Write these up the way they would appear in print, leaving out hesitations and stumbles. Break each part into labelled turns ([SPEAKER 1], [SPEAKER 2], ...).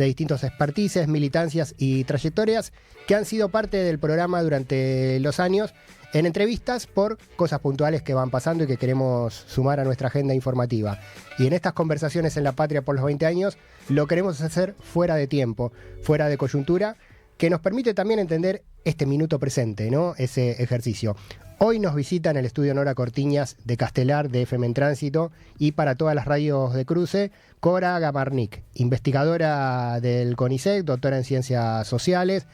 [SPEAKER 1] de distintos expertices, militancias y trayectorias que han sido parte del programa durante los años en entrevistas por cosas puntuales que van pasando y que queremos sumar a nuestra agenda informativa. Y en estas conversaciones en La Patria por los 20 años lo queremos hacer fuera de tiempo, fuera de coyuntura, que nos permite también entender este minuto presente, ¿no? Ese ejercicio. Hoy nos visita en el estudio Nora Cortiñas de Castelar, de FM en Tránsito, y para todas las radios de cruce, Cora Gamarnik, investigadora del CONICET, doctora en Ciencias Sociales,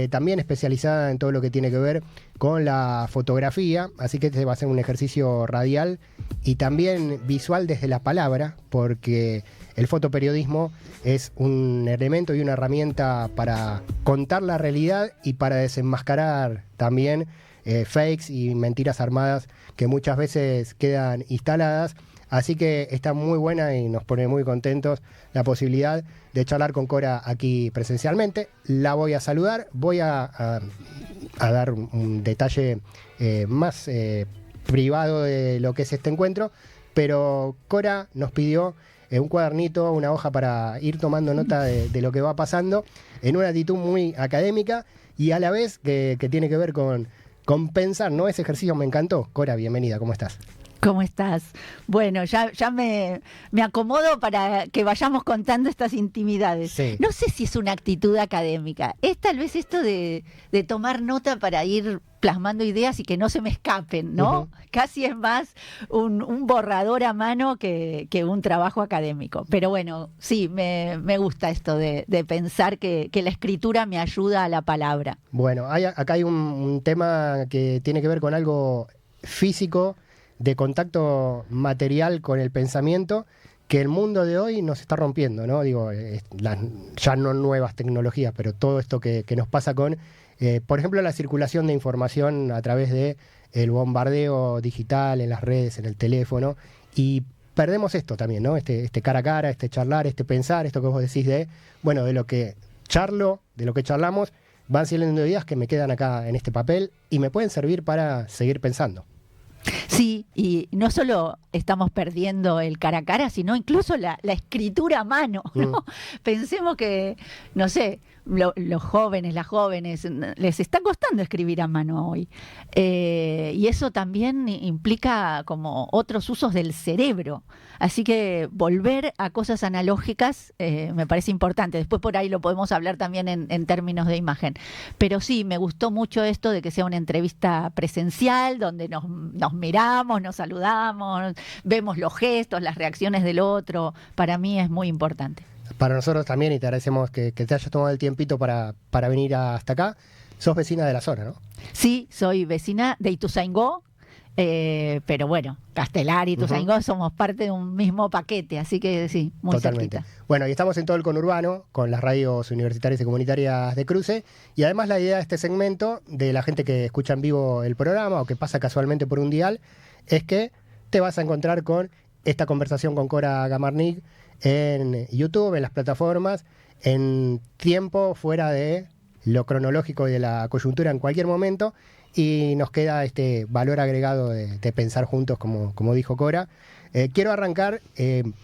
[SPEAKER 1] también especializada en todo lo que tiene que ver con la fotografía, así que este va a ser un ejercicio radial y también visual desde la palabra, porque el fotoperiodismo es un elemento y una herramienta para contar la realidad y para desenmascarar también fakes y mentiras armadas que muchas veces quedan instaladas. Así que está muy buena y nos pone muy contentos la posibilidad de charlar con Cora aquí presencialmente. La voy a saludar, voy a dar un detalle más privado de lo que es este encuentro, pero Cora nos pidió un cuadernito, una hoja para ir tomando nota de lo que va pasando en una actitud muy académica y a la vez que tiene que ver con pensar, ¿no? Ese ejercicio me encantó. Cora, bienvenida, ¿cómo estás?
[SPEAKER 2] ¿Cómo estás? Bueno, ya me acomodo para que vayamos contando estas intimidades.
[SPEAKER 1] Sí.
[SPEAKER 2] No sé si es una actitud académica. Es tal vez esto de tomar nota para ir plasmando ideas y que no se me escapen, ¿no?
[SPEAKER 1] Uh-huh.
[SPEAKER 2] Casi es más un borrador a mano que un trabajo académico. Pero bueno, sí, me gusta esto de pensar que la escritura me ayuda a la palabra.
[SPEAKER 1] Bueno, acá hay un tema que tiene que ver con algo físico, de contacto material con el pensamiento, que el mundo de hoy nos está rompiendo, ¿no? Digo, ya no nuevas tecnologías, pero todo esto que nos pasa con, por ejemplo, la circulación de información a través de el bombardeo digital en las redes, en el teléfono, y perdemos esto también, ¿no? Este cara a cara, este charlar, este pensar, esto que vos decís de lo que charlo, de lo que charlamos, van saliendo ideas que me quedan acá en este papel y me pueden servir para seguir pensando.
[SPEAKER 2] Sí, y no solo estamos perdiendo el cara a cara, sino incluso la escritura a mano, ¿no? Pensemos que, no sé, los jóvenes, las jóvenes, les está costando escribir a mano hoy. Y eso también implica como otros usos del cerebro. Así que volver a cosas analógicas me parece importante. Después por ahí lo podemos hablar también en términos de imagen. Pero sí, me gustó mucho esto de que sea una entrevista presencial, donde nos miramos, nos saludamos, vemos los gestos, las reacciones del otro. Para mí es muy importante. Para
[SPEAKER 1] nosotros también, y te agradecemos que te hayas tomado el tiempito para venir hasta acá. Sos vecina de la zona, ¿no?
[SPEAKER 2] Sí, soy vecina de Ituzaingó, pero bueno, Castelar y Ituzaingó somos parte de un mismo paquete, así que sí, muy
[SPEAKER 1] totalmente
[SPEAKER 2] cerquita.
[SPEAKER 1] Bueno, y estamos en todo el conurbano, con las radios universitarias y comunitarias de cruce, y además la idea de este segmento, de la gente que escucha en vivo el programa o que pasa casualmente por un dial, es que te vas a encontrar con esta conversación con Cora Gamarnik en YouTube, en las plataformas, en tiempo fuera de lo cronológico y de la coyuntura en cualquier momento, y nos queda este valor agregado de pensar juntos, como dijo Cora. Quiero arrancar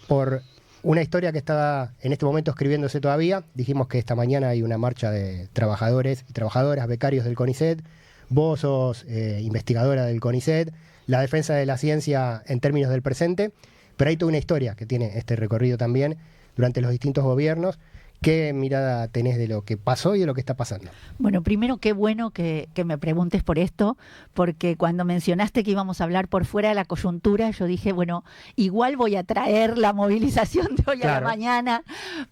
[SPEAKER 1] por una historia que está en este momento escribiéndose todavía. Dijimos que esta mañana hay una marcha de trabajadores y trabajadoras, becarios del CONICET. Vos sos investigadora del CONICET, la defensa de la ciencia en términos del presente, pero hay toda una historia que tiene este recorrido también durante los distintos gobiernos. ¿Qué mirada tenés de lo que pasó y de lo que está pasando?
[SPEAKER 2] Bueno, primero, qué bueno que me preguntes por esto, porque cuando mencionaste que íbamos a hablar por fuera de la coyuntura, yo dije, bueno, igual voy a traer la movilización de hoy a la mañana,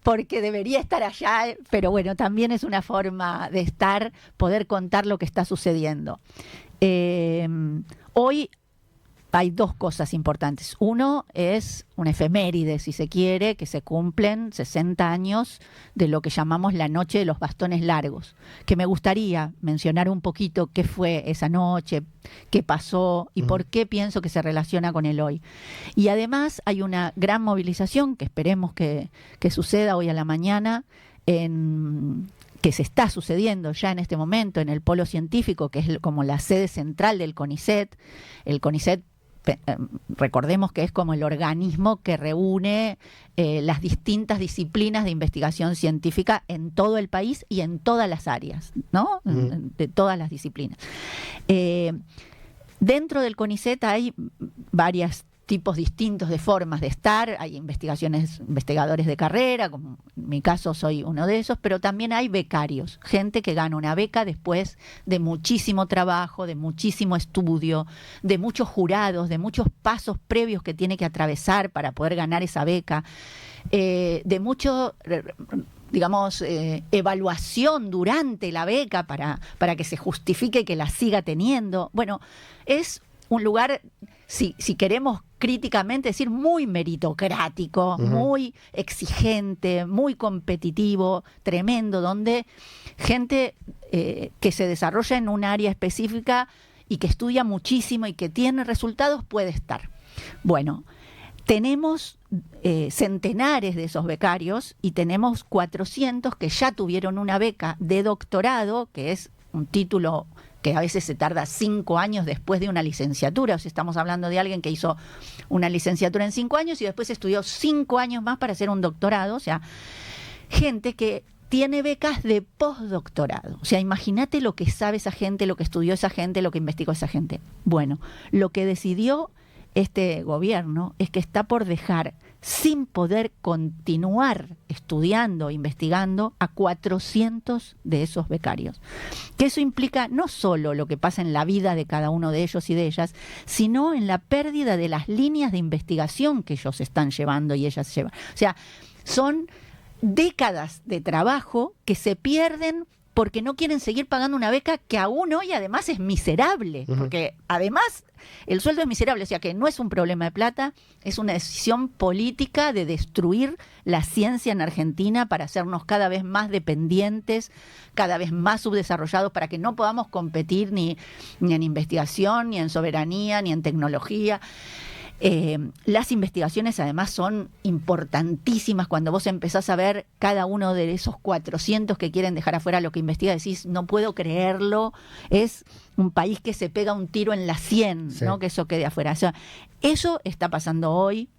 [SPEAKER 2] porque debería estar allá, pero bueno, también es una forma de estar, poder contar lo que está sucediendo. Hoy hay dos cosas importantes. Uno es una efeméride, si se quiere, que se cumplen 60 años de lo que llamamos la Noche de los Bastones Largos, que me gustaría mencionar un poquito qué fue esa noche, qué pasó y por qué pienso que se relaciona con el hoy. Y además hay una gran movilización que esperemos que suceda hoy a la mañana, que se está sucediendo ya en este momento en el Polo Científico, que es como la sede central del CONICET. El CONICET recordemos que es como el organismo que reúne las distintas disciplinas de investigación científica en todo el país y en todas las áreas, ¿no? De todas las disciplinas. Dentro del CONICET hay varios tipos distintos de formas de estar. Hay investigadores de carrera, como en mi caso soy uno de esos, pero también hay becarios, gente que gana una beca después de muchísimo trabajo, de muchísimo estudio, de muchos jurados, de muchos pasos previos que tiene que atravesar para poder ganar esa beca, de mucho, digamos, evaluación durante la beca para que se justifique que la siga teniendo. Bueno, es un lugar, si queremos críticamente decir, muy meritocrático, muy exigente, muy competitivo, tremendo, donde gente que se desarrolla en un área específica y que estudia muchísimo y que tiene resultados puede estar. Bueno, tenemos centenares de esos becarios y tenemos 400 que ya tuvieron una beca de doctorado, que es un título que a veces se tarda 5 años después de una licenciatura. O sea, estamos hablando de alguien que hizo una licenciatura en 5 años y después estudió 5 años más para hacer un doctorado. O sea, gente que tiene becas de postdoctorado. O sea, imagínate lo que sabe esa gente, lo que estudió esa gente, lo que investigó esa gente. Bueno, lo que decidió este gobierno es que está por dejar sin poder continuar estudiando, investigando a 400 de esos becarios. Que eso implica no solo lo que pasa en la vida de cada uno de ellos y de ellas, sino en la pérdida de las líneas de investigación que ellos están llevando y ellas llevan. O sea, son décadas de trabajo que se pierden porque no quieren seguir pagando una beca que aún hoy además es miserable, porque además el sueldo es miserable, o sea que no es un problema de plata, es una decisión política de destruir la ciencia en Argentina para hacernos cada vez más dependientes, cada vez más subdesarrollados, para que no podamos competir ni en investigación, ni en soberanía, ni en tecnología. Las investigaciones además son importantísimas. Cuando vos empezás a ver cada uno de esos 400 que quieren dejar afuera lo que investiga, decís, no puedo creerlo, es un país que se pega un tiro en la sien, sí, ¿no? Que eso quede afuera. O sea, eso está pasando hoy.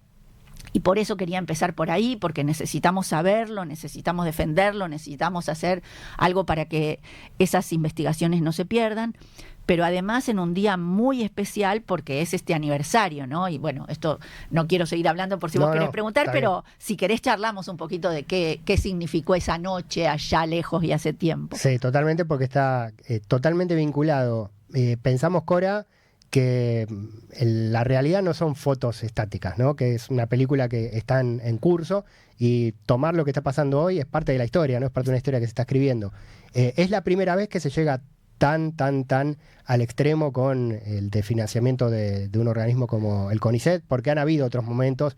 [SPEAKER 2] Y por eso quería empezar por ahí, porque necesitamos saberlo, necesitamos defenderlo, necesitamos hacer algo para que esas investigaciones no se pierdan, pero además en un día muy especial porque es este aniversario, ¿no? Y bueno, esto no quiero seguir hablando por si vos querés preguntar, pero bien, si querés charlamos un poquito de qué significó esa noche allá lejos y hace tiempo.
[SPEAKER 1] Sí, totalmente, porque está totalmente vinculado. Pensamos, Cora, que la realidad no son fotos estáticas, ¿no? Que es una película que está en curso y tomar lo que está pasando hoy es parte de la historia, ¿no? Es parte de una historia que se está escribiendo. Es la primera vez que se llega tan al extremo con el de financiamiento de un organismo como el CONICET, porque han habido otros momentos.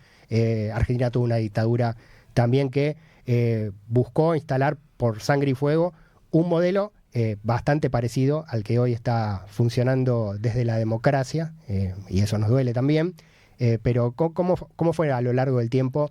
[SPEAKER 1] Argentina tuvo una dictadura también que buscó instalar por sangre y fuego un modelo bastante parecido al que hoy está funcionando desde la democracia, y eso nos duele también, pero ¿cómo fue a lo largo del tiempo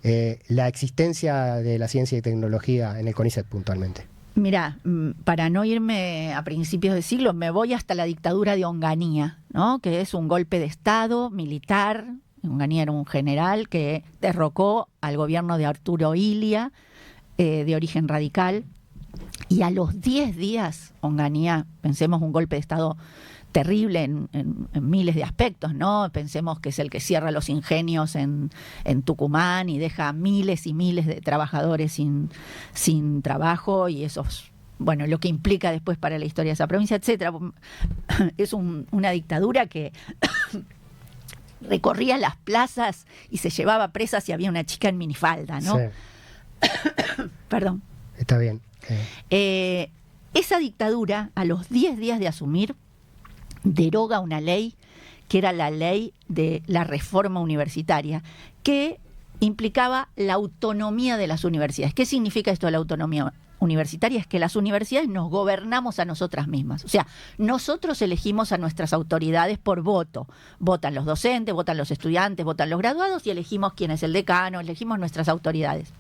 [SPEAKER 1] la existencia de la ciencia y tecnología en el CONICET puntualmente?
[SPEAKER 2] Mirá, para no irme a principios de siglo, me voy hasta la dictadura de Onganía, ¿no? Que es un golpe de Estado militar. Onganía era un general que derrocó al gobierno de Arturo Illia, de origen radical. Y a los 10 días, Onganía, pensemos un golpe de Estado terrible en miles de aspectos, ¿no? Pensemos que es el que cierra los ingenios en Tucumán y deja miles y miles de trabajadores sin trabajo, y esos, bueno, lo que implica después para la historia de esa provincia, etcétera. Es una dictadura que recorría las plazas y se llevaba presa si había una chica en minifalda, ¿no? Sí. Perdón.
[SPEAKER 1] Está bien.
[SPEAKER 2] Esa dictadura, a los 10 días de asumir, deroga una ley que era la ley de la reforma universitaria, que implicaba la autonomía de las universidades. ¿Qué significa esto de la autonomía universitaria? Es que las universidades nos gobernamos a nosotras mismas. O sea, nosotros elegimos a nuestras autoridades por voto. Votan los docentes, votan los estudiantes, votan los graduados y elegimos quién es el decano, elegimos nuestras autoridades.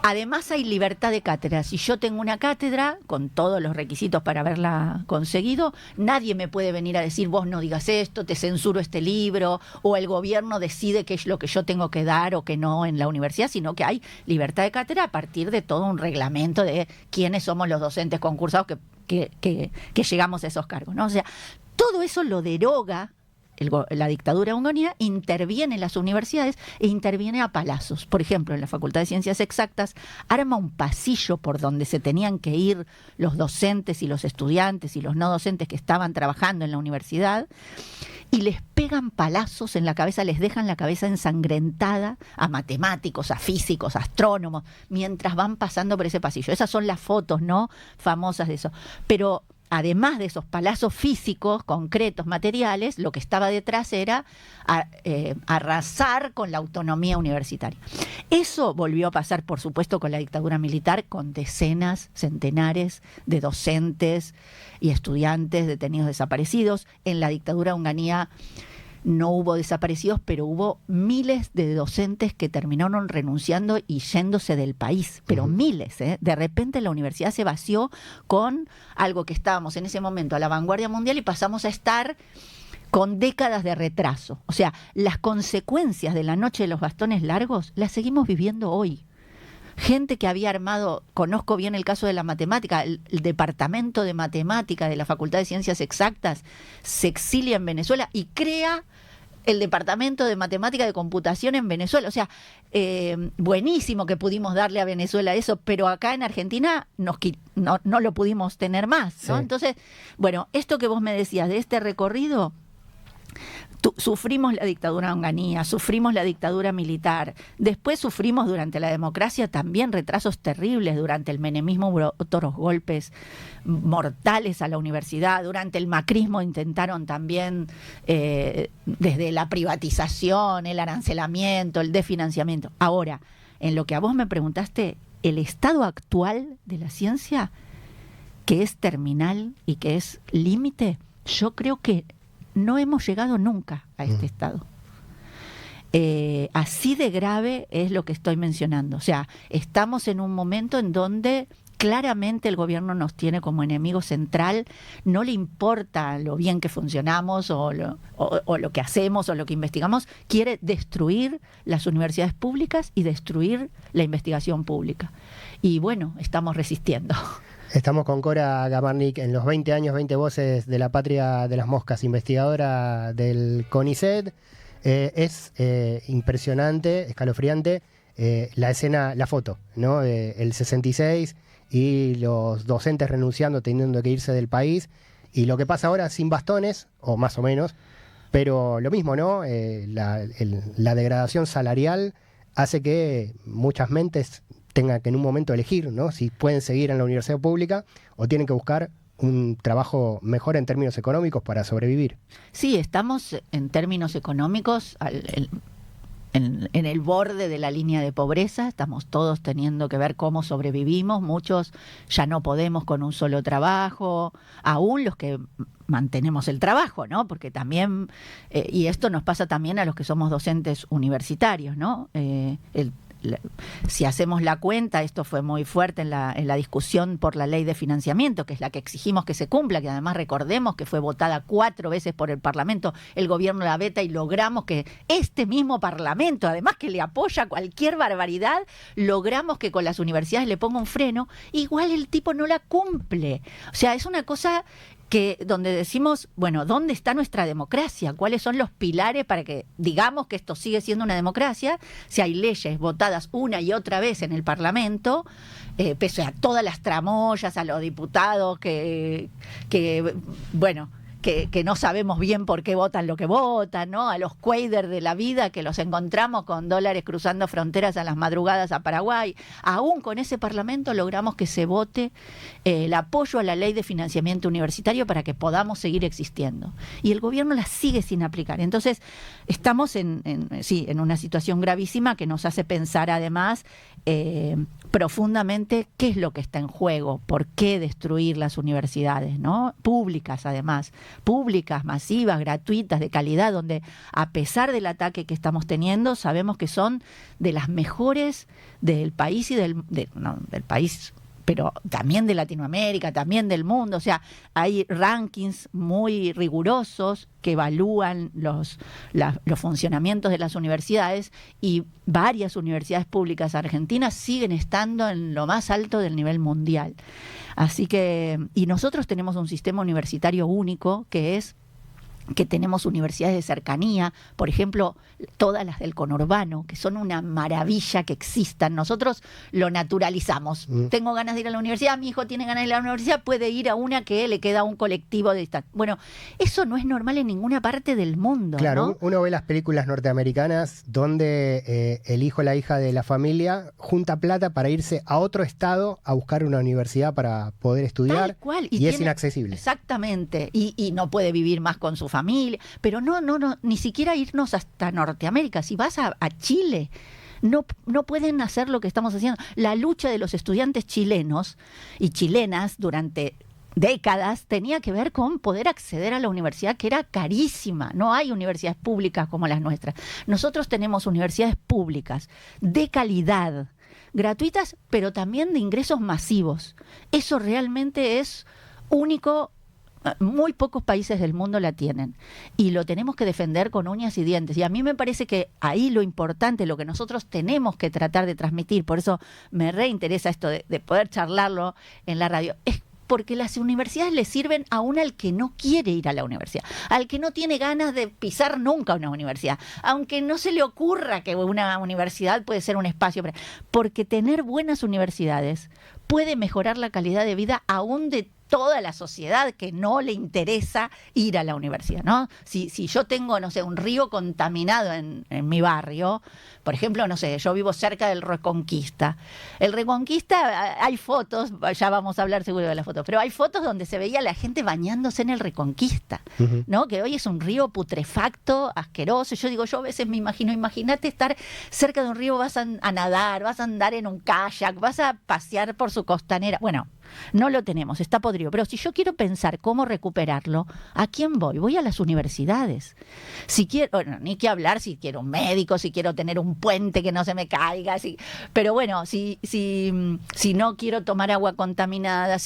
[SPEAKER 2] Además hay libertad de cátedra. Si yo tengo una cátedra con todos los requisitos para haberla conseguido, nadie me puede venir a decir vos no digas esto, te censuro este libro, o el gobierno decide qué es lo que yo tengo que dar o que no en la universidad, sino que hay libertad de cátedra a partir de todo un reglamento de quiénes somos los docentes concursados que llegamos a esos cargos, ¿no? O sea, todo eso lo deroga la dictadura húngara, interviene en las universidades e interviene a palazos. Por ejemplo, en la Facultad de Ciencias Exactas arma un pasillo por donde se tenían que ir los docentes y los estudiantes y los no docentes que estaban trabajando en la universidad y les pegan palazos en la cabeza, les dejan la cabeza ensangrentada a matemáticos, a físicos, a astrónomos, mientras van pasando por ese pasillo. Esas son las fotos, ¿no?, famosas de eso. Pero además de esos palazos físicos, concretos, materiales, lo que estaba detrás era arrasar con la autonomía universitaria. Eso volvió a pasar, por supuesto, con la dictadura militar, con decenas, centenares de docentes y estudiantes detenidos desaparecidos. En la dictadura húngara no hubo desaparecidos, pero hubo miles de docentes que terminaron renunciando y yéndose del país, pero miles, ¿eh? De repente la universidad se vació con algo que estábamos en ese momento a la vanguardia mundial y pasamos a estar con décadas de retraso. O sea, las consecuencias de la noche de los bastones largos las seguimos viviendo hoy. Gente que había armado, conozco bien el caso de la matemática, el departamento de matemática de la Facultad de Ciencias Exactas se exilia en Venezuela y crea el departamento de matemática de computación en Venezuela. O sea, buenísimo que pudimos darle a Venezuela eso, pero acá en Argentina no lo pudimos tener más, ¿no? Sí. Entonces, bueno, esto que vos me decías de este recorrido, sufrimos la dictadura húngara, sufrimos la dictadura militar, después sufrimos durante la democracia también retrasos terribles, durante el menemismo otros golpes mortales a la universidad, durante el macrismo intentaron también desde la privatización, el arancelamiento, el desfinanciamiento. Ahora, en lo que a vos me preguntaste, el estado actual de la ciencia, que es terminal y que es límite, yo creo que no hemos llegado nunca a este estado. Así de grave es lo que estoy mencionando. O sea, estamos en un momento en donde claramente el gobierno nos tiene como enemigo central, no le importa lo bien que funcionamos o lo que hacemos o lo que investigamos, quiere destruir las universidades públicas y destruir la investigación pública. Y bueno, estamos resistiendo.
[SPEAKER 1] Estamos con Cora Gamarnik en los 20 años, 20 voces de la patria de las moscas, investigadora del CONICET. Es impresionante, escalofriante, la escena, la foto, ¿no? El 66 y los docentes renunciando, teniendo que irse del país. Y lo que pasa ahora sin bastones, o más o menos, pero lo mismo, ¿no? La degradación salarial hace que muchas mentes tengan que en un momento elegir, ¿no?, si pueden seguir en la universidad pública o tienen que buscar un trabajo mejor en términos económicos para sobrevivir.
[SPEAKER 2] Sí, estamos en términos económicos en el borde de la línea de pobreza, estamos todos teniendo que ver cómo sobrevivimos, muchos ya no podemos con un solo trabajo, aún los que mantenemos el trabajo, ¿no? Porque también, y esto nos pasa también a los que somos docentes universitarios, ¿no? Si hacemos la cuenta, esto fue muy fuerte en la discusión por la ley de financiamiento, que es la que exigimos que se cumpla, que además recordemos que fue votada 4 veces por el Parlamento, el gobierno la veta y logramos que este mismo Parlamento, además que le apoya cualquier barbaridad, logramos que con las universidades le ponga un freno, igual el tipo no la cumple. O sea, es una cosa que donde decimos, bueno, ¿dónde está nuestra democracia? ¿Cuáles son los pilares para que digamos que esto sigue siendo una democracia? Si hay leyes votadas una y otra vez en el Parlamento, pese a todas las tramoyas, a los diputados que no sabemos bien por qué votan lo que votan, ¿no? A los cuaders de la vida que los encontramos con dólares cruzando fronteras a las madrugadas a Paraguay. Aún con ese Parlamento logramos que se vote el apoyo a la ley de financiamiento universitario para que podamos seguir existiendo. Y el gobierno la sigue sin aplicar. Entonces, estamos en una situación gravísima que nos hace pensar además profundamente qué es lo que está en juego, por qué destruir las universidades, ¿no? Públicas, además, públicas, masivas, gratuitas, de calidad, donde a pesar del ataque que estamos teniendo, sabemos que son de las mejores del país y del país, pero también de Latinoamérica, también del mundo. O sea, hay rankings muy rigurosos que evalúan los funcionamientos de las universidades, y varias universidades públicas argentinas siguen estando en lo más alto del nivel mundial. Así que, y nosotros tenemos un sistema universitario único, que es que tenemos universidades de cercanía, por ejemplo, todas las del conurbano, que son una maravilla que existan. Nosotros lo naturalizamos. Tengo ganas de ir a la universidad, mi hijo tiene ganas de ir a la universidad, puede ir a una que le queda un colectivo de distancia. Bueno, eso no es normal en ninguna parte del mundo.
[SPEAKER 1] Claro,
[SPEAKER 2] ¿no?
[SPEAKER 1] Uno ve las películas norteamericanas donde el hijo o la hija de la familia junta plata para irse a otro estado a buscar una universidad para poder estudiar.
[SPEAKER 2] Tal cual.
[SPEAKER 1] Y es inaccesible.
[SPEAKER 2] Exactamente. Y no puede vivir más con su familia, pero no, ni siquiera irnos hasta Norteamérica. Si vas a Chile, no pueden hacer lo que estamos haciendo. La lucha de los estudiantes chilenos y chilenas durante décadas tenía que ver con poder acceder a la universidad, que era carísima. No hay universidades públicas como las nuestras. Nosotros tenemos universidades públicas de calidad, gratuitas, pero también de ingresos masivos. Eso realmente es único. Muy pocos países del mundo la tienen, y lo tenemos que defender con uñas y dientes. Y a mí me parece que ahí lo importante, lo que nosotros tenemos que tratar de transmitir, por eso me reinteresa esto de poder charlarlo en la radio, es porque las universidades le sirven aún al que no quiere ir a la universidad, al que no tiene ganas de pisar nunca una universidad, aunque no se le ocurra que una universidad puede ser un espacio, porque tener buenas universidades puede mejorar la calidad de vida aún de toda la sociedad que no le interesa ir a la universidad, ¿no? Si yo tengo, no sé, un río contaminado en mi barrio, por ejemplo, no sé, yo vivo cerca del Reconquista. El Reconquista, hay fotos, ya vamos a hablar seguro de las fotos, pero hay fotos donde se veía a la gente bañándose en el Reconquista, ¿no? Que hoy es un río putrefacto, asqueroso. Yo a veces me imagino, imagínate estar cerca de un río, vas a nadar, vas a andar en un kayak, vas a pasear por su costanera. Bueno, no lo tenemos, está podrido. Pero si yo quiero pensar cómo recuperarlo, ¿a quién voy? Voy a las universidades. Si quiero, bueno, ni que hablar si quiero un médico, si quiero tener un puente que no se me caiga, pero bueno, si no quiero tomar agua contaminada,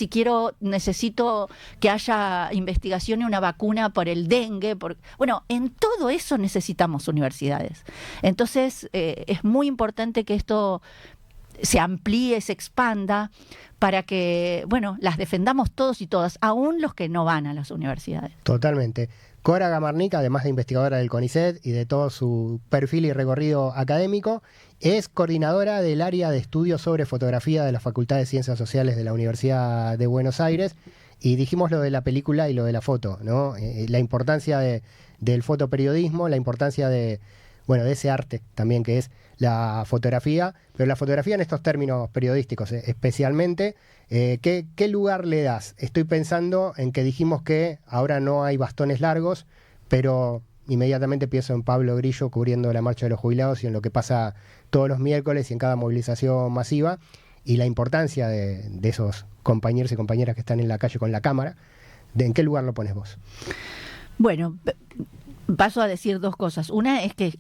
[SPEAKER 2] necesito que haya investigación y una vacuna por el dengue, bueno, en todo eso necesitamos universidades. Entonces, es muy importante que esto se amplíe, se expanda, para que, bueno, las defendamos todos y todas, aún los que no van a las universidades.
[SPEAKER 1] Totalmente. Cora Gamarnik, además de investigadora del CONICET y de todo su perfil y recorrido académico, es coordinadora del área de estudios sobre fotografía de la Facultad de Ciencias Sociales de la Universidad de Buenos Aires. Y dijimos lo de la película y lo de la foto, ¿no? La importancia del fotoperiodismo, la importancia de ese arte también que es la fotografía, pero la fotografía en estos términos periodísticos especialmente. ¿Qué lugar le das? Estoy pensando en que dijimos que ahora no hay bastones largos, pero inmediatamente pienso en Pablo Grillo cubriendo la marcha de los jubilados y en lo que pasa todos los miércoles y en cada movilización masiva, y la importancia de esos compañeros y compañeras que están en la calle con la cámara. ¿En qué lugar lo pones vos?
[SPEAKER 2] Bueno, paso a decir dos cosas. Una es que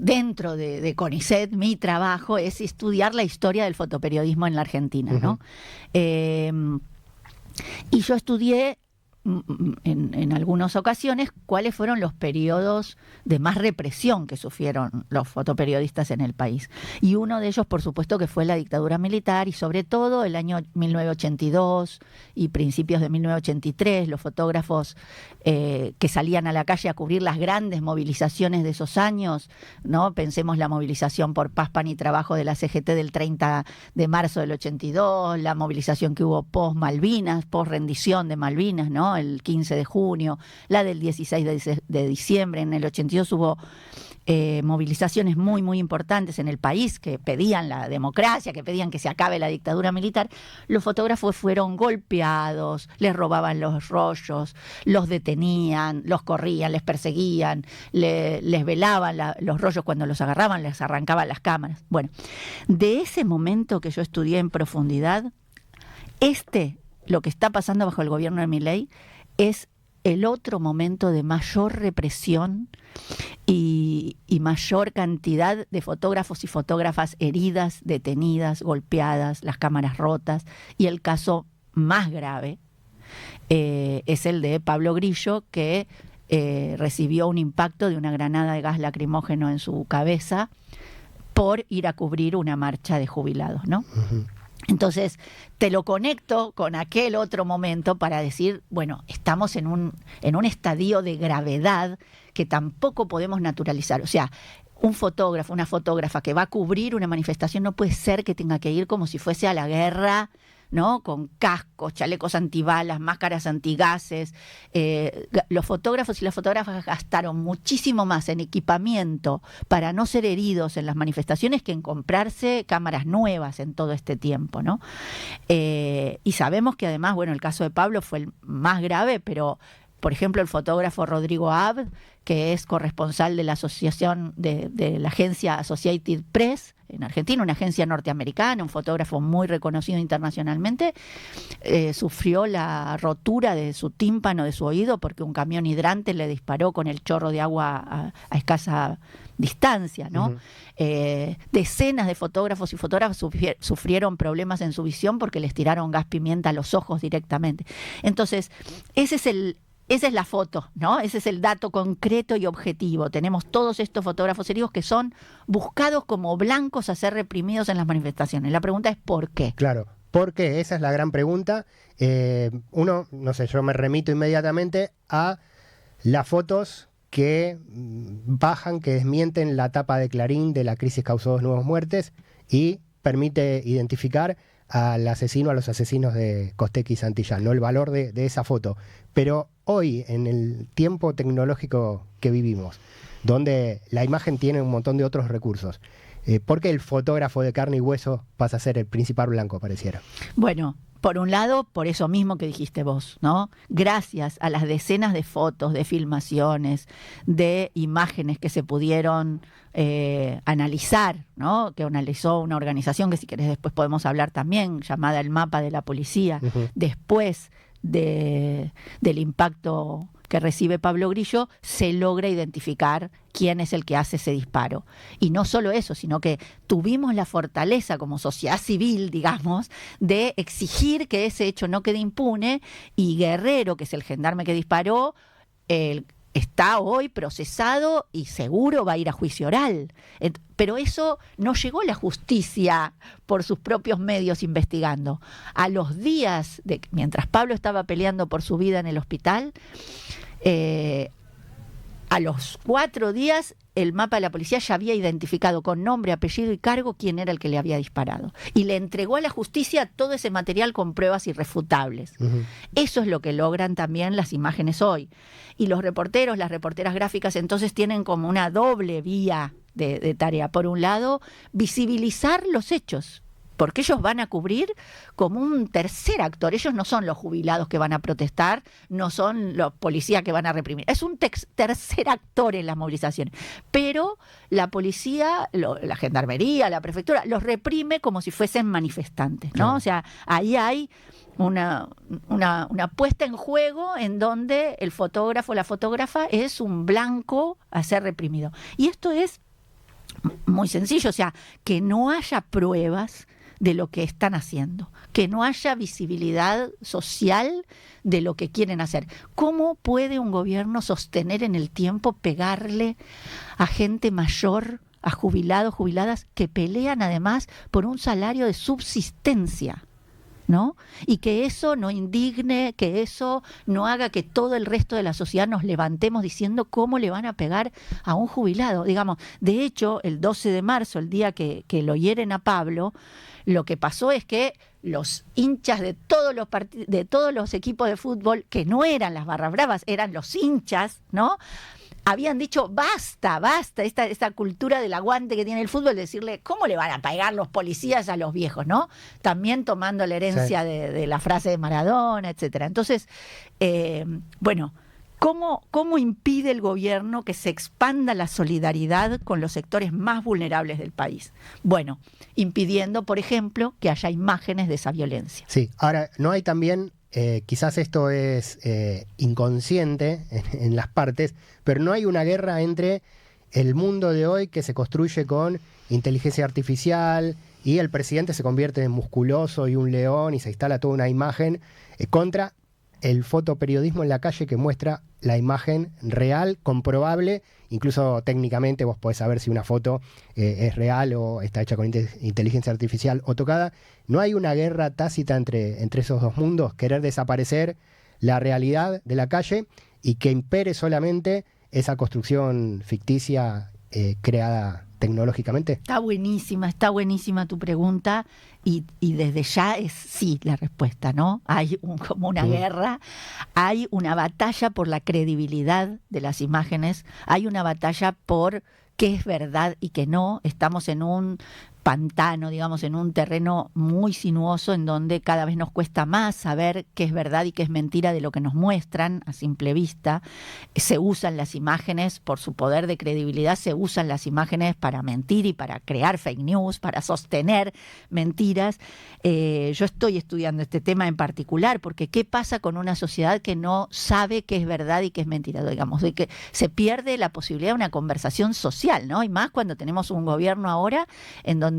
[SPEAKER 2] dentro de CONICET mi trabajo es estudiar la historia del fotoperiodismo en la Argentina, ¿no? Y yo estudié en algunas ocasiones cuáles fueron los periodos de más represión que sufrieron los fotoperiodistas en el país. Y uno de ellos, por supuesto, que fue la dictadura militar, y sobre todo el año 1982 y principios de 1983, los fotógrafos que salían a la calle a cubrir las grandes movilizaciones de esos años, ¿no? Pensemos la movilización por paz, pan y trabajo de la CGT del 30 de marzo del 82, la movilización que hubo post Malvinas, post rendición de Malvinas, ¿no? El 15 de junio, la del 16 de diciembre. En el 82 hubo movilizaciones muy, muy importantes en el país que pedían la democracia, que pedían que se acabe la dictadura militar, los fotógrafos fueron golpeados, les robaban los rollos, los detenían, los corrían, les perseguían, les velaban los rollos cuando los agarraban, les arrancaban las cámaras. Bueno, de ese momento que yo estudié en profundidad, lo que está pasando bajo el gobierno de Milei es el otro momento de mayor represión y mayor cantidad de fotógrafos y fotógrafas heridas, detenidas, golpeadas, las cámaras rotas, y el caso más grave es el de Pablo Grillo, que recibió un impacto de una granada de gas lacrimógeno en su cabeza por ir a cubrir una marcha de jubilados, ¿no? Uh-huh. Entonces, te lo conecto con aquel otro momento para decir, bueno, estamos en un estadio de gravedad que tampoco podemos naturalizar. O sea, un fotógrafo, una fotógrafa que va a cubrir una manifestación no puede ser que tenga que ir como si fuese a la guerra, ¿no? Con cascos, chalecos antibalas, máscaras antigases. Los fotógrafos y las fotógrafas gastaron muchísimo más en equipamiento para no ser heridos en las manifestaciones que en comprarse cámaras nuevas en todo este tiempo, ¿no? Y sabemos que además, bueno, el caso de Pablo fue el más grave, pero por ejemplo, el fotógrafo Rodrigo Abd, que es corresponsal de la asociación de la agencia Associated Press en Argentina, una agencia norteamericana, un fotógrafo muy reconocido internacionalmente, sufrió la rotura de su tímpano, de su oído, porque un camión hidrante le disparó con el chorro de agua a escasa distancia, ¿no? Uh-huh. Decenas de fotógrafos y fotógrafas sufrieron problemas en su visión porque les tiraron gas pimienta a los ojos directamente. Entonces, esa es la foto, ¿no? Ese es el dato concreto y objetivo. Tenemos todos estos fotógrafos heridos que son buscados como blancos a ser reprimidos en las manifestaciones. La pregunta es ¿por qué?
[SPEAKER 1] Claro, ¿por qué? Esa es la gran pregunta. No sé, yo me remito inmediatamente a las fotos que bajan, que desmienten la tapa de Clarín de la crisis causó 2 nuevas muertes y permite identificar al asesino, a los asesinos de Costecchi y Santillán, ¿no? El valor de esa foto. Pero hoy, en el tiempo tecnológico que vivimos, donde la imagen tiene un montón de otros recursos, ¿por qué el fotógrafo de carne y hueso pasa a ser el principal blanco, pareciera?
[SPEAKER 2] Bueno, por un lado, por eso mismo que dijiste vos, ¿no? Gracias a las decenas de fotos, de filmaciones, de imágenes que se pudieron analizar, ¿no? Que analizó una organización que si querés después podemos hablar también, llamada El Mapa de la Policía, uh-huh. Después del impacto que recibe Pablo Grillo, se logra identificar quién es el que hace ese disparo. Y no solo eso, sino que tuvimos la fortaleza como sociedad civil, digamos, de exigir que ese hecho no quede impune, y Guerrero, que es el gendarme que disparó, está hoy procesado y seguro va a ir a juicio oral. Pero eso no llegó a la justicia por sus propios medios investigando. A los días, mientras Pablo estaba peleando por su vida en el hospital, a los 4 días el mapa de la policía ya había identificado con nombre, apellido y cargo quién era el que le había disparado. Y le entregó a la justicia todo ese material con pruebas irrefutables. Uh-huh. Eso es lo que logran también las imágenes hoy. Y los reporteros, las reporteras gráficas, entonces tienen como una doble vía de tarea. Por un lado, visibilizar los hechos, porque ellos van a cubrir como un tercer actor. Ellos no son los jubilados que van a protestar, no son los policías que van a reprimir. Es un tercer actor en las movilizaciones. Pero la policía, la gendarmería, la prefectura, los reprime como si fuesen manifestantes, ¿no? Sí. O sea, ahí hay una puesta en juego en donde el fotógrafo, la fotógrafa es un blanco a ser reprimido. Y esto es muy sencillo, o sea, que no haya pruebas de lo que están haciendo, que no haya visibilidad social de lo que quieren hacer. ¿Cómo puede un gobierno sostener en el tiempo pegarle a gente mayor, a jubilados, jubiladas, que pelean además por un salario de subsistencia, ¿no? Y que eso no indigne, que eso no haga que todo el resto de la sociedad nos levantemos diciendo cómo le van a pegar a un jubilado? Digamos, de hecho, el 12 de marzo, el día que lo hieren a Pablo, lo que pasó es que los hinchas de todos los equipos de fútbol, que no eran las barras bravas, eran los hinchas, ¿no? habían dicho basta, esta cultura del aguante que tiene el fútbol, decirle, ¿cómo le van a pagar los policías a los viejos, no? También tomando la herencia de la frase de Maradona, etcétera. Entonces, bueno, ¿cómo impide el gobierno que se expanda la solidaridad con los sectores más vulnerables del país? Bueno, impidiendo, por ejemplo, que haya imágenes de esa violencia.
[SPEAKER 1] Sí, ahora, no hay también... quizás esto es inconsciente en las partes, pero no hay una guerra entre el mundo de hoy que se construye con inteligencia artificial y el presidente se convierte en musculoso y un león y se instala toda una imagen contra el fotoperiodismo en la calle que muestra la imagen real, comprobable, incluso técnicamente vos podés saber si una foto es real o está hecha con inteligencia artificial o tocada. No hay una guerra tácita entre esos dos mundos, querer desaparecer la realidad de la calle y que impere solamente esa construcción ficticia creada tecnológicamente.
[SPEAKER 2] Está buenísima tu pregunta y desde ya es sí la respuesta, ¿no? Hay como una guerra, hay una batalla por la credibilidad de las imágenes, hay una batalla por qué es verdad y qué no. Estamos en un pantano, digamos, en un terreno muy sinuoso en donde cada vez nos cuesta más saber qué es verdad y qué es mentira de lo que nos muestran a simple vista. Se usan las imágenes por su poder de credibilidad, se usan las imágenes para mentir y para crear fake news, para sostener mentiras. Yo estoy estudiando este tema en particular porque ¿qué pasa con una sociedad que no sabe qué es verdad y qué es mentira? Digamos, de que se pierde la posibilidad de una conversación social, ¿no? Y más cuando tenemos un gobierno ahora en donde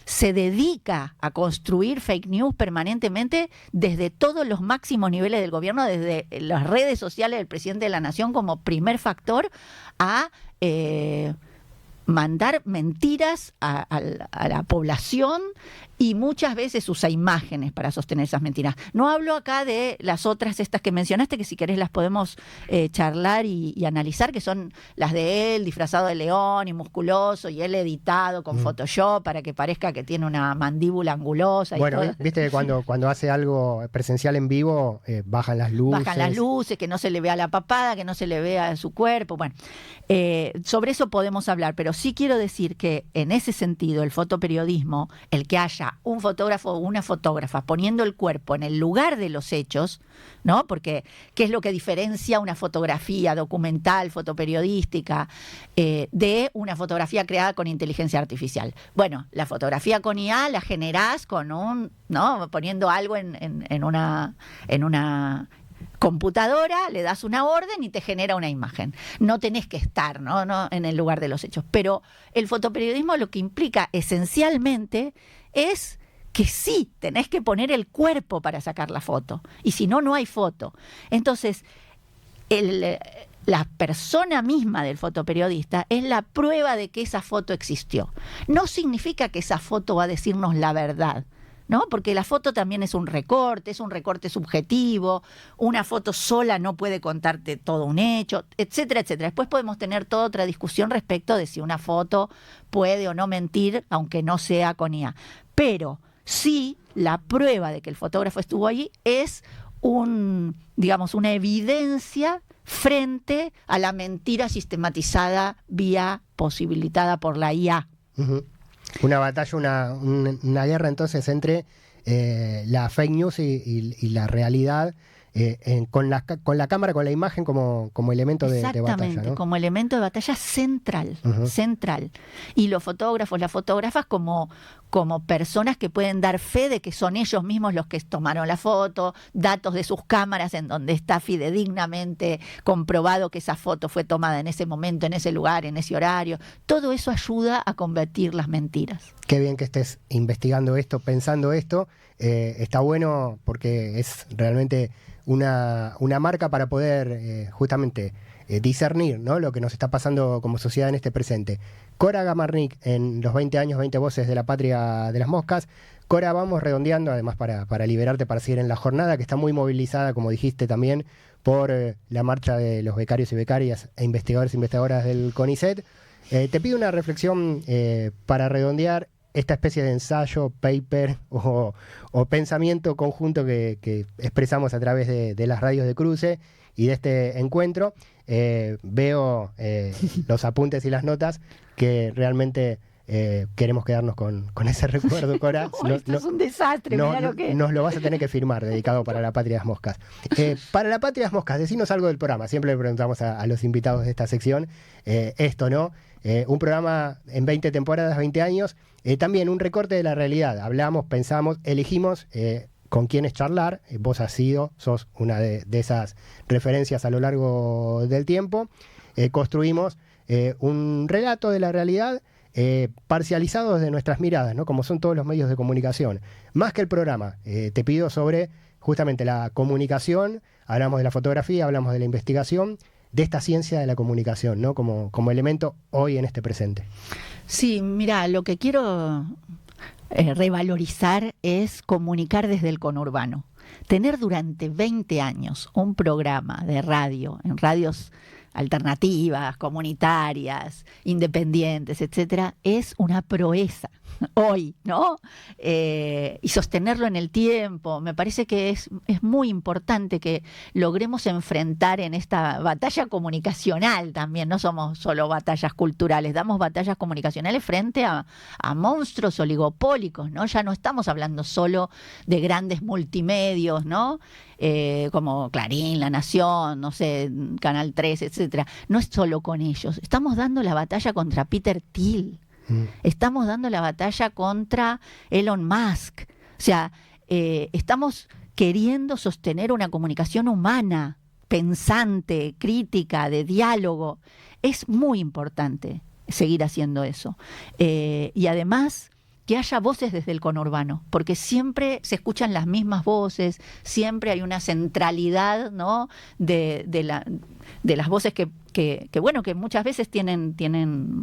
[SPEAKER 2] se dedica a construir fake news permanentemente desde todos los máximos niveles del gobierno, desde las redes sociales del presidente de la Nación como primer factor, a mandar mentiras a la población y muchas veces usa imágenes para sostener esas mentiras. No hablo acá de las otras, estas que mencionaste, que si querés las podemos charlar y analizar, que son las de él disfrazado de león y musculoso y él editado con Photoshop para que parezca que tiene una mandíbula angulosa.
[SPEAKER 1] Bueno,
[SPEAKER 2] y todo.
[SPEAKER 1] viste que cuando hace algo presencial en vivo, bajan las luces.
[SPEAKER 2] Bajan las luces, que no se le vea la papada, que no se le vea su cuerpo. Bueno, sobre eso podemos hablar, pero sí quiero decir que en ese sentido el fotoperiodismo, el que haya un fotógrafo o una fotógrafa poniendo el cuerpo en el lugar de los hechos, ¿no? Porque ¿qué es lo que diferencia una fotografía documental, fotoperiodística, de una fotografía creada con inteligencia artificial? Bueno, la fotografía con IA la generás con ¿no? Poniendo algo en una computadora, le das una orden y te genera una imagen. No tenés que estar, ¿no? En el lugar de los hechos. Pero el fotoperiodismo lo que implica esencialmente es que sí, tenés que poner el cuerpo para sacar la foto. Y si no, no hay foto. Entonces, la persona misma del fotoperiodista es la prueba de que esa foto existió. No significa que esa foto va a decirnos la verdad, ¿no? Porque la foto también es un recorte subjetivo, una foto sola no puede contarte todo un hecho, etcétera, etcétera. Después podemos tener toda otra discusión respecto de si una foto puede o no mentir, aunque no sea con IA. Pero sí, la prueba de que el fotógrafo estuvo allí es una evidencia frente a la mentira sistematizada posibilitada por la IA.
[SPEAKER 1] Uh-huh. Una batalla, una guerra entonces entre la fake news y la realidad, con la cámara, con la imagen como elemento de batalla, ¿no?
[SPEAKER 2] Exactamente, como elemento de batalla central, central. Y los fotógrafos, las fotógrafas como personas que pueden dar fe de que son ellos mismos los que tomaron la foto, datos de sus cámaras en donde está fidedignamente comprobado que esa foto fue tomada en ese momento, en ese lugar, en ese horario. Todo eso ayuda a combatir las mentiras.
[SPEAKER 1] Qué bien que estés investigando esto, pensando esto. Está bueno porque es realmente una marca para poder justamente discernir, ¿no?, lo que nos está pasando como sociedad en este presente. Cora Gamarnik, en los 20 años, 20 voces de la patria de las moscas. Cora, vamos redondeando, además para liberarte, para seguir en la jornada, que está muy movilizada, como dijiste también, por la marcha de los becarios y becarias e investigadores e investigadoras del CONICET. Te pido una reflexión para redondear esta especie de ensayo, paper o pensamiento conjunto que expresamos a través de las radios de Cruce, y de este encuentro. Veo los apuntes y las notas que realmente queremos quedarnos con ese recuerdo, Cora.
[SPEAKER 2] Esto es un desastre, mirá lo que...
[SPEAKER 1] Nos lo vas a tener que firmar, dedicado para la Patria de las Moscas. Para la Patria de las Moscas, decinos algo del programa. Siempre le preguntamos a los invitados de esta sección esto, ¿no? Un programa en 20 temporadas, 20 años, también un recorte de la realidad. Hablamos, pensamos, elegimos con quiénes charlar. Vos sos una de esas referencias a lo largo del tiempo. Construimos un relato de la realidad parcializado desde nuestras miradas, ¿no? Como son todos los medios de comunicación. Más que el programa, te pido sobre justamente la comunicación, hablamos de la fotografía, hablamos de la investigación, de esta ciencia de la comunicación, ¿no? Como elemento hoy en este presente.
[SPEAKER 2] Sí, mira, lo que quiero revalorizar es comunicar desde el conurbano. Tener durante 20 años un programa de radio, en radios alternativas, comunitarias, independientes, etcétera, es una proeza hoy, ¿no? Y sostenerlo en el tiempo, me parece que es muy importante que logremos enfrentar en esta batalla comunicacional también, no somos solo batallas culturales, damos batallas comunicacionales frente a monstruos oligopólicos, ¿no? Ya no estamos hablando solo de grandes multimedios, ¿no? Como Clarín, La Nación, no sé, Canal 3, etcétera. No es solo con ellos. Estamos dando la batalla contra Peter Thiel. Estamos dando la batalla contra Elon Musk. O sea, estamos queriendo sostener una comunicación humana, pensante, crítica, de diálogo. Es muy importante seguir haciendo eso. Y además, que haya voces desde el conurbano, porque siempre se escuchan las mismas voces, siempre hay una centralidad, ¿no? de las voces que bueno, que muchas veces tienen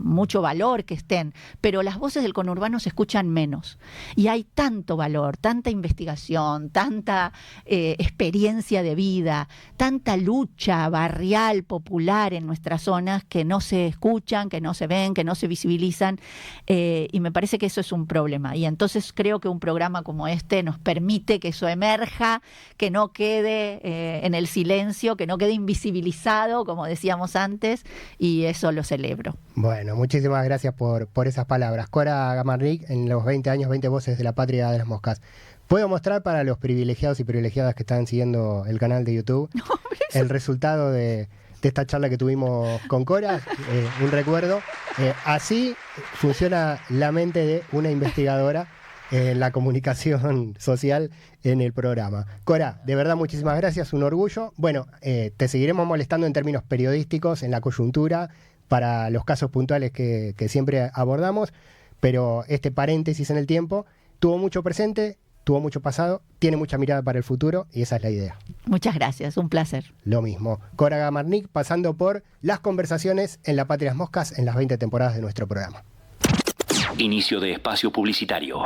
[SPEAKER 2] mucho valor que estén, pero las voces del conurbano se escuchan menos. Y hay tanto valor, tanta investigación, tanta experiencia de vida, tanta lucha barrial, popular en nuestras zonas que no se escuchan, que no se ven, que no se visibilizan, y me parece que eso es un problema. Y entonces creo que un programa como este nos permite que eso emerja, que no quede en el silencio, que no quede invisibilizado, como decíamos antes, y eso lo celebro.
[SPEAKER 1] Bueno, muchísimas gracias por esas palabras. Cora Gamarnik, en los 20 años, 20 voces de la Patria de las Moscas. Puedo mostrar para los privilegiados y privilegiadas que están siguiendo el canal de YouTube el resultado de esta charla que tuvimos con Cora, un recuerdo. Así funciona la mente de una investigadora en la comunicación social en el programa. Cora, de verdad muchísimas gracias, un orgullo. Bueno, te seguiremos molestando en términos periodísticos, en la coyuntura, para los casos puntuales que siempre abordamos, pero este paréntesis en el tiempo tuvo mucho presente, tuvo mucho pasado, tiene mucha mirada para el futuro y esa es la idea.
[SPEAKER 2] Muchas gracias, un placer.
[SPEAKER 1] Lo mismo. Cora Gamarnik, pasando por las conversaciones en La Patria de las Moscas en las 20 temporadas de nuestro programa.
[SPEAKER 3] Inicio de espacio publicitario.